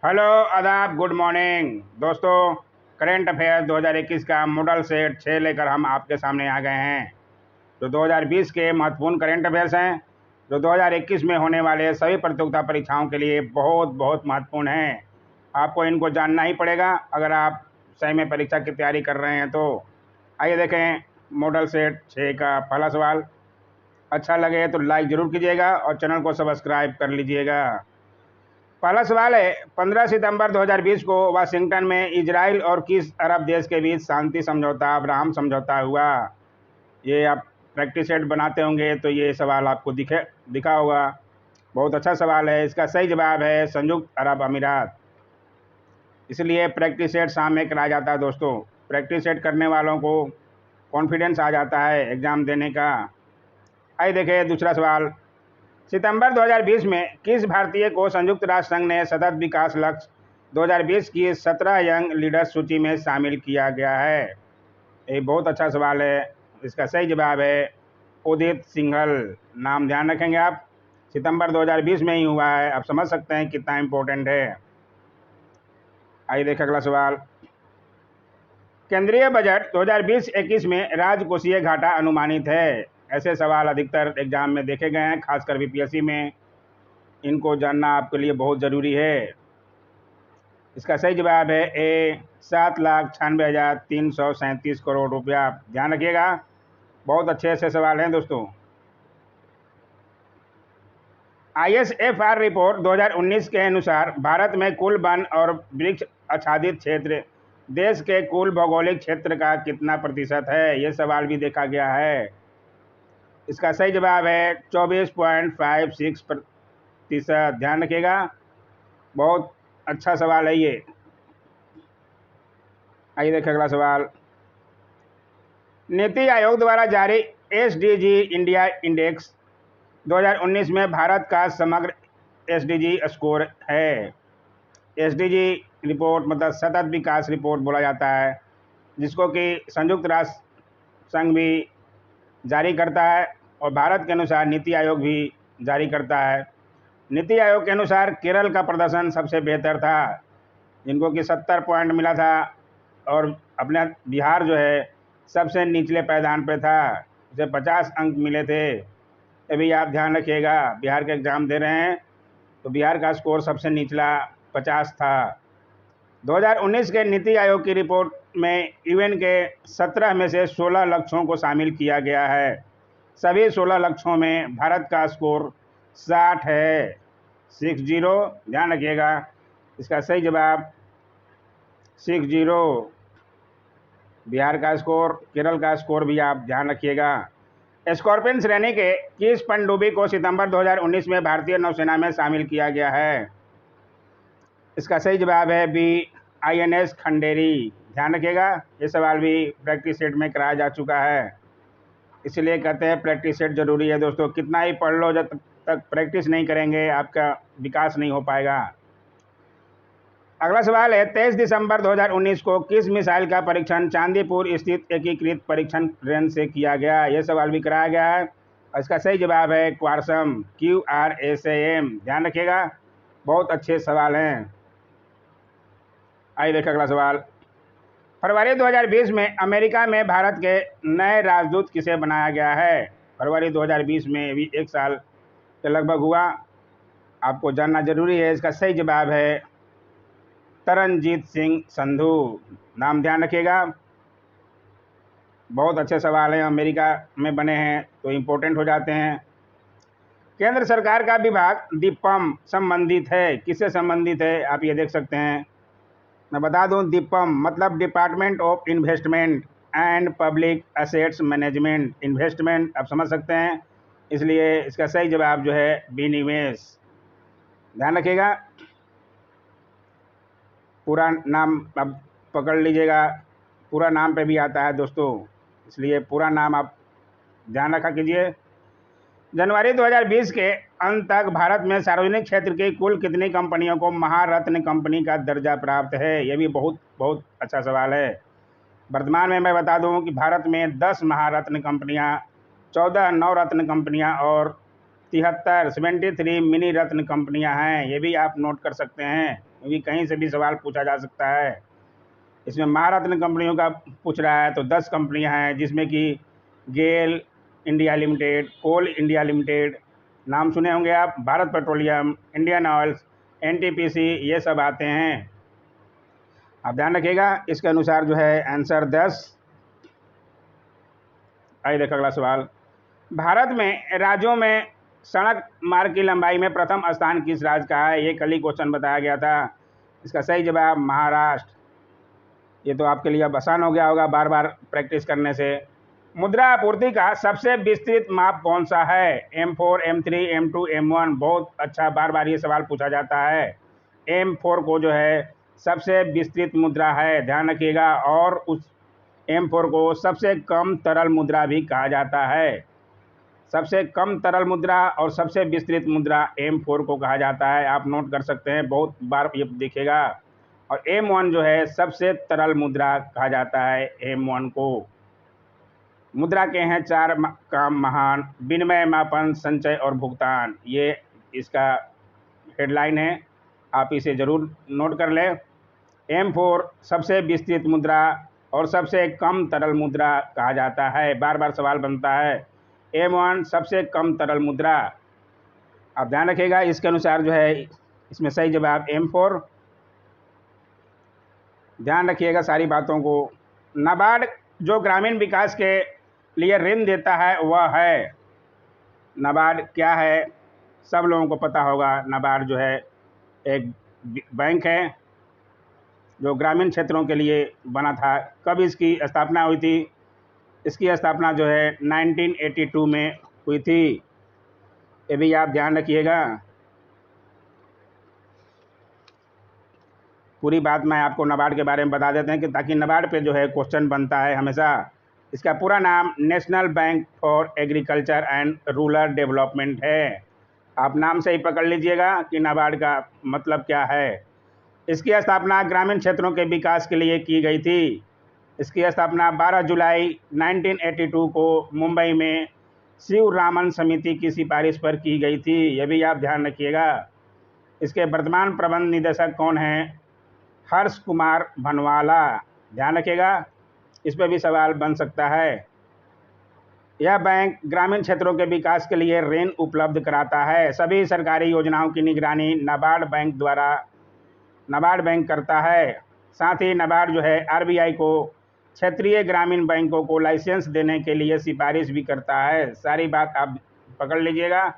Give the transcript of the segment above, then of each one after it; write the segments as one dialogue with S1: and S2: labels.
S1: Hello, आदाब, good morning दोस्तों। Current affair 2021 का मॉडल सेट 6 लेकर हम आपके सामने आ गए हैं। जो 2020 के महत्वपूर्ण करेंट अफेयर्स हैं, जो 2021 में होने वाले सभी प्रतियोगिता परीक्षाओं के लिए बहुत बहुत महत्वपूर्ण हैं। आपको इनको जानना ही पड़ेगा अगर आप सही में परीक्षा की तैयारी कर रहे हैं तो। आइए देखें मॉडल सेट 6 का पहला सवाल। अच्छा लगे तो लाइक ज़रूर कीजिएगा और चैनल को सब्सक्राइब कर लीजिएगा। पहला सवाल है, 15 सितंबर 2020 को वाशिंगटन में इजराइल और किस अरब देश के बीच शांति समझौता अब्राहम समझौता हुआ? ये आप प्रैक्टिस सेट बनाते होंगे तो ये सवाल आपको दिखा होगा। बहुत अच्छा सवाल है। इसका सही जवाब है संयुक्त अरब अमीरात। इसलिए प्रैक्टिस सेट शाम में कराया जाता है दोस्तों। प्रैक्टिस सेट करने वालों को कॉन्फिडेंस आ जाता है एग्ज़ाम देने का। आइए देखें दूसरा सवाल। सितंबर 2020 में किस भारतीय को संयुक्त राष्ट्र संघ ने सतत विकास लक्ष्य 2020 की 17 यंग लीडर्स सूची में शामिल किया गया है? ये बहुत अच्छा सवाल है। इसका सही जवाब है उदित सिंघल। नाम ध्यान रखेंगे आप। सितंबर 2020 में ही हुआ है। आप समझ सकते हैं कितना इम्पोर्टेंट है। आइए देखें अगला सवाल। केंद्रीय बजट 2020-21 में राजकोषीय घाटा अनुमानित है। ऐसे सवाल अधिकतर एग्जाम में देखे गए हैं, खासकर बीपीएससी में। इनको जानना आपके लिए बहुत ज़रूरी है। इसका सही जवाब है ए 7,96,337 करोड़ रुपया। ध्यान रखिएगा, बहुत अच्छे ऐसे सवाल हैं दोस्तों। ISFR रिपोर्ट 2019 के अनुसार भारत में कुल वन और वृक्ष आच्छादित क्षेत्र देश के कुल भौगोलिक क्षेत्र का कितना प्रतिशत है? ये सवाल भी देखा गया है। इसका सही जवाब है 24.56%। ध्यान रखिएगा, बहुत अच्छा सवाल है ये। आइए देखें अगला सवाल। नीति आयोग द्वारा जारी SDG इंडिया इंडेक्स 2019 में भारत का समग्र SDG स्कोर है। SDG रिपोर्ट मतलब सतत विकास रिपोर्ट बोला जाता है, जिसको कि संयुक्त राष्ट्र संघ भी जारी करता है और भारत के अनुसार नीति आयोग भी जारी करता है। नीति आयोग के अनुसार केरल का प्रदर्शन सबसे बेहतर था, जिनको कि 70 पॉइंट मिला था, और अपना बिहार जो है सबसे निचले पायदान पे था, उसे 50 अंक मिले थे। अभी आप ध्यान रखिएगा, बिहार के एग्ज़ाम दे रहे हैं तो बिहार का स्कोर सबसे निचला 50 था। 2019 के नीति आयोग की रिपोर्ट में यूएन के 17 में से 16 लक्ष्यों को शामिल किया गया है। सभी 16 लक्ष्यों में भारत का स्कोर 60 है, 60। ध्यान रखिएगा, इसका सही जवाब 60। बिहार का स्कोर, केरल का स्कोर भी आप ध्यान रखिएगा। स्कॉर्पियन श्रेणी के किस पनडुब्बी को सितंबर 2019 में भारतीय नौसेना में शामिल किया गया है? इसका सही जवाब है बी INS खंडेरी। ध्यान रखिएगा, ये सवाल भी प्रैक्टिस सेट में कराया जा चुका है। इसलिए कहते हैं प्रैक्टिस सेट जरूरी है दोस्तों। कितना ही पढ़ लो, जब तक प्रैक्टिस नहीं करेंगे आपका विकास नहीं हो पाएगा। अगला सवाल है, 23 दिसंबर 2019 को किस मिसाइल का परीक्षण चांदीपुर स्थित एकीकृत परीक्षण रेंज से किया गया? यह सवाल भी कराया गया है और इसका सही जवाब है क्वारसम, QRSAM। ध्यान रखिएगा, बहुत अच्छे सवाल हैं। आइए देखें अगला सवाल। फरवरी 2020 में अमेरिका में भारत के नए राजदूत किसे बनाया गया है? फरवरी 2020 में भी एक साल के लगभग हुआ। आपको जानना जरूरी है। इसका सही जवाब है तरनजीत सिंह संधू। नाम ध्यान रखिएगा, बहुत अच्छे सवाल हैं। अमेरिका में बने हैं तो इम्पोर्टेंट हो जाते हैं। केंद्र सरकार का विभाग दीपम संबंधित है, किससे संबंधित है? आप ये देख सकते हैं। मैं बता दूं, दीपम मतलब department of investment and public assets management. Investment आप समझ सकते हैं, इसलिए इसका सही जवाब जो है विनिवेश। ध्यान रखिएगा, पूरा नाम आप पकड़ लीजिएगा। पूरा नाम पे भी आता है दोस्तों, इसलिए पूरा नाम आप ध्यान रखा कीजिए। जनवरी 2020 के अंत तक भारत में सार्वजनिक क्षेत्र की कुल कितनी कंपनियों को महारत्न कंपनी का दर्जा प्राप्त है? यह भी बहुत बहुत अच्छा सवाल है। वर्तमान में मैं बता दूं कि भारत में 10 महारत्न कंपनियां, 14 नवरत्न कंपनियां और 73 मिनी रत्न कंपनियां हैं। ये भी आप नोट कर सकते हैं। क्योंकि कहीं से भी सवाल पूछा जा सकता है। इसमें महारत्न कंपनियों का पूछ रहा है तो 10 कंपनियां हैं, जिसमें कि गेल इंडिया लिमिटेड, कोल इंडिया लिमिटेड, नाम सुने होंगे आप, Bharat petroleum, Indian oils, NTPC, ये सब आते हैं। आप ध्यान रखिएगा, इसके अनुसार जो है आंसर 10। आइए देखो अगला सवाल। भारत में राज्यों में सड़क मार्ग की लंबाई में प्रथम स्थान किस राज्य का है? ये कल ही क्वेश्चन बताया गया था। इसका सही जवाब महाराष्ट्र। ये तो आपके लिए अब आसान हो गया होगा बार बार प्रैक्टिस करने से। मुद्रा आपूर्ति का सबसे विस्तृत माप कौन सा है? M4, M3, M2, M1। बहुत अच्छा, बार बार ये सवाल पूछा जाता है। M4 को जो है सबसे विस्तृत मुद्रा है, ध्यान रखिएगा। और उस M4 को सबसे कम तरल मुद्रा भी कहा जाता है। सबसे कम तरल मुद्रा और सबसे विस्तृत मुद्रा M4 को कहा जाता है। आप नोट कर सकते हैं, बहुत बार ये देखिएगा। और M1 जो है सबसे तरल मुद्रा कहा जाता है M1 को। मुद्रा के हैं 4 काम महान: विनिमय, मापन, संचय और भुगतान। ये इसका हेडलाइन है, आप इसे ज़रूर नोट कर लें। M4 सबसे विस्तृत मुद्रा और सबसे कम तरल मुद्रा कहा जाता है। बार बार सवाल बनता है। M1 सबसे कम तरल मुद्रा। आप ध्यान रखिएगा, इसके अनुसार जो है इसमें सही जवाब M4। ध्यान रखिएगा सारी बातों को। नाबार्ड जो ग्रामीण विकास के लिए ऋण देता है वह है, नाबार्ड क्या है? सब लोगों को पता होगा। नाबार्ड जो है एक बैंक है जो ग्रामीण क्षेत्रों के लिए बना था। कब इसकी स्थापना हुई थी? इसकी स्थापना जो है 1982 में हुई थी। ये भी आप ध्यान रखिएगा। पूरी बात मैं आपको नाबार्ड के बारे में बता देते हैं कि ताकि नाबार्ड पे जो है क्वेश्चन बनता है हमेशा। इसका पूरा नाम national bank for agriculture and rural development है। आप नाम से ही पकड़ लीजिएगा कि नाबार्ड का मतलब क्या है। इसकी स्थापना ग्रामीण क्षेत्रों के विकास के लिए की गई थी। इसकी स्थापना 12 जुलाई 1982 को मुंबई में शिवरामन समिति की सिफारिश पर की गई थी। यह भी आप ध्यान रखिएगा। इसके वर्तमान प्रबंध निदेशक कौन हैं? हर्ष कुमार भनवाला। ध्यान रखिएगा, इस पर भी सवाल बन सकता है। यह बैंक ग्रामीण क्षेत्रों के विकास के लिए ऋण उपलब्ध कराता है। सभी सरकारी योजनाओं की निगरानी नाबार्ड बैंक करता है। साथ ही नाबार्ड जो है RBI को क्षेत्रीय ग्रामीण बैंकों को लाइसेंस देने के लिए सिफारिश भी करता है। सारी बात आप पकड़ लीजिएगा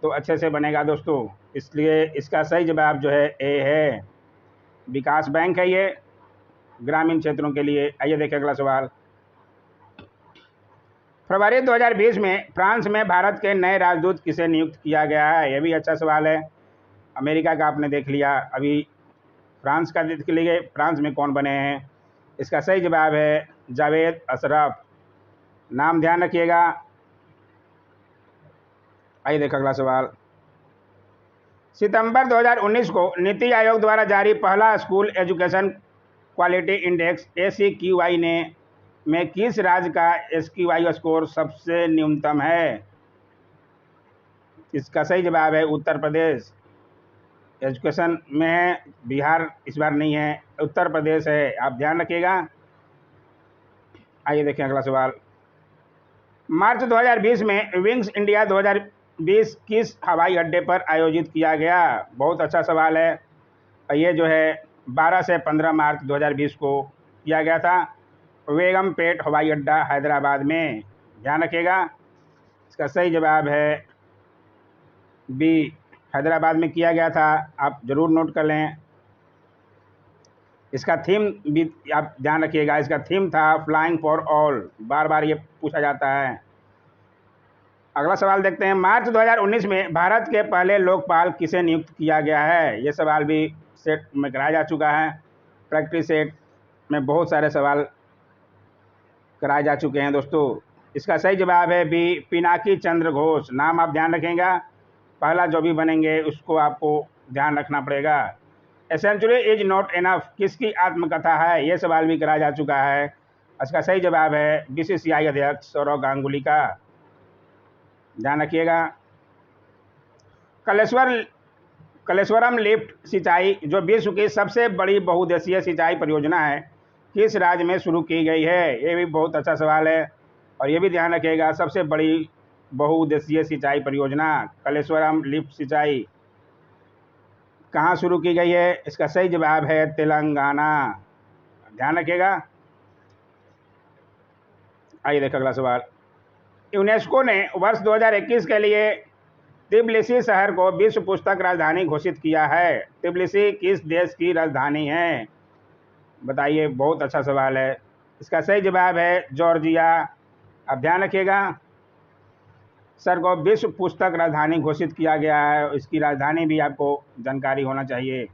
S1: तो अच्छे से बनेगा दोस्तों। इसलिए इसका सही जवाब जो है A है। विकास बैंक है ये ग्रामीण क्षेत्रों के लिए। आइए देखें अगला सवाल। फरवरी 2020 में फ्रांस में भारत के नए राजदूत किसे नियुक्त किया गया है? यह भी अच्छा सवाल है। अमेरिका का आपने देख लिया, अभी फ्रांस का देख लीजिए, फ्रांस में कौन बने हैं? इसका सही जवाब है जावेद अशरफ। नाम ध्यान रखिएगा। आइए देखें अगला सवाल। सितंबर 2019 को नीति आयोग द्वारा जारी पहला school education quality index ACQI में किस राज्य का SQI स्कोर सबसे न्यूनतम है? इसका सही जवाब है उत्तर प्रदेश। एजुकेशन में है, बिहार इस बार नहीं है, उत्तर प्रदेश है। आप ध्यान रखिएगा। आइए देखें अगला सवाल। मार्च 2020 में विंग्स इंडिया 2020 किस हवाई अड्डे पर आयोजित किया गया? बहुत अच्छा सवाल है। ये जो है 12 से 15 मार्च 2020 को किया गया था। बेगमपेट हवाई अड्डा हैदराबाद में। ध्यान रखिएगा, इसका सही जवाब है B, हैदराबाद में किया गया था। आप ज़रूर नोट कर लें। इसका थीम भी आप ध्यान रखिएगा, इसका थीम था फ्लाइंग फॉर ऑल। बार बार ये पूछा जाता है। अगला सवाल देखते हैं। मार्च 2019 में भारत के पहले लोकपाल किसे नियुक्त किया गया है? ये सवाल भी सेट में कराया जा चुका है। प्रैक्टिस सेट में बहुत सारे सवाल कराए जा चुके हैं दोस्तों। इसका सही जवाब है B, पिनाकी चंद्र घोष। नाम आप ध्यान रखेंगे, पहला जो भी बनेंगे उसको आपको ध्यान रखना पड़ेगा। A century is not enough किसकी आत्मकथा है? ये सवाल भी कराया जा चुका है। इसका सही जवाब है BCCI अध्यक्ष सौरव गांगुली का। ध्यान रखिएगा। कलेश्वरम लिफ्ट सिंचाई जो विश्व की सबसे बड़ी बहुउद्देशीय सिंचाई परियोजना है, किस राज्य में शुरू की गई है? ये भी बहुत अच्छा सवाल है और ये भी ध्यान रखिएगा, सबसे बड़ी बहुउद्देशीय सिंचाई परियोजना कलेश्वरम लिफ्ट सिंचाई कहाँ शुरू की गई है? इसका सही जवाब है तेलंगाना। ध्यान रखिएगा। आइए देखिए अगला सवाल। यूनेस्को ने वर्ष 2021 के लिए तिब्लिसी शहर को विश्व पुस्तक राजधानी घोषित किया है। तिब्लिसी किस देश की राजधानी है? बताइए, बहुत अच्छा सवाल है। इसका सही जवाब है जॉर्जिया। अब ध्यान रखिएगा, शहर को विश्व पुस्तक राजधानी घोषित किया गया है, इसकी राजधानी भी आपको जानकारी होना चाहिए।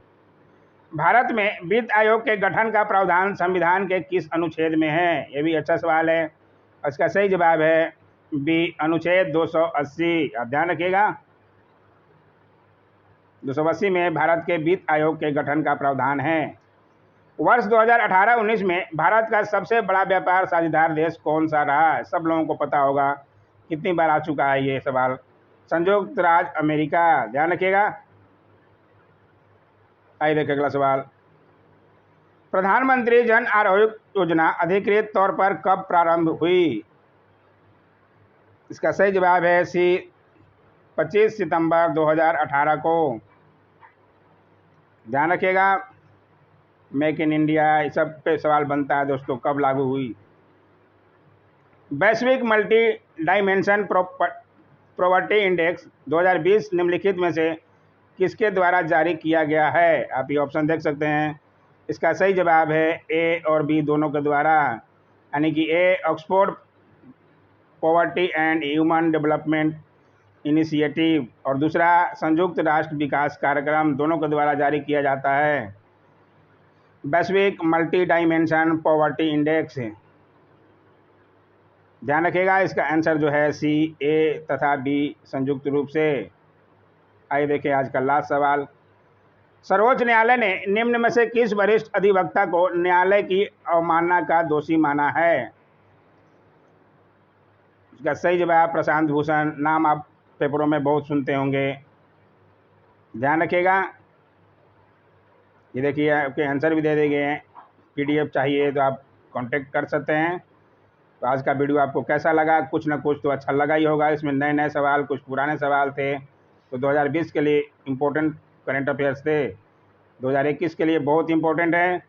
S1: भारत में वित्त आयोग के गठन का प्रावधान संविधान के किस अनुच्छेद में है? ये भी अच्छा सवाल है। इसका सही जवाब है बी, अनुच्छेद 280। आप ध्यान रखिएगा, 280 में भारत के वित्त आयोग के गठन का प्रावधान है। वर्ष 2018-19 में भारत का सबसे बड़ा व्यापार साझेदार देश कौन सा रहा? सब लोगों को पता होगा, कितनी बार आ चुका है ये सवाल। संयुक्त राज्य अमेरिका। ध्यान रखिएगा। आइए देखिए अगला सवाल। प्रधानमंत्री जन आरोग्य योजना अधिकृत तौर पर कब प्रारंभ हुई? इसका सही जवाब है सी, 25 सितंबर 2018 को। ध्यान रखिएगा, मेक इन इंडिया, इस सब पे सवाल बनता है दोस्तों, कब लागू हुई। वैश्विक मल्टी डायमेंशन पॉवर्टी इंडेक्स 2020 निम्नलिखित में से किसके द्वारा जारी किया गया है? आप ये ऑप्शन देख सकते हैं। इसका सही जवाब है ए और बी दोनों के द्वारा, यानी कि a Oxford poverty and human development initiative और दूसरा संयुक्त राष्ट्र विकास कार्यक्रम, दोनों के द्वारा जारी किया जाता है वैश्विक मल्टी डायमेंशन पॉवर्टी इंडेक्स। ध्यान रखिएगा, इसका आंसर जो है सी, ए तथा बी संयुक्त रूप से। आइए देखिए आज का लास्ट सवाल। सर्वोच्च न्यायालय ने निम्न में से किस वरिष्ठ अधिवक्ता को न्यायालय की अवमानना का दोषी माना है? इसका सही जवाब प्रशांत भूषण। नाम आप पेपरों में बहुत सुनते होंगे। ध्यान रखिएगा, ये देखिए आपके आंसर भी दे दिए गए हैं। PDF चाहिए तो आप कांटेक्ट कर सकते हैं। तो आज का वीडियो आपको कैसा लगा? कुछ ना कुछ तो अच्छा लगा ही होगा। इसमें नए नए सवाल, कुछ पुराने सवाल थे। तो 2020 के लिए इम्पोर्टेंट करंट अफेयर्स थे, 2021 के लिए बहुत इम्पोर्टेंट है।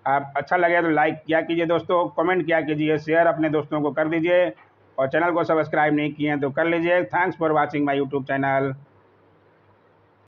S1: आप अच्छा लगे तो लाइक किया कीजिए दोस्तों, कमेंट किया कीजिए, शेयर अपने दोस्तों को कर दीजिए और चैनल को सब्सक्राइब नहीं किए हैं तो कर लीजिए। Thanks for watching my YouTube channel.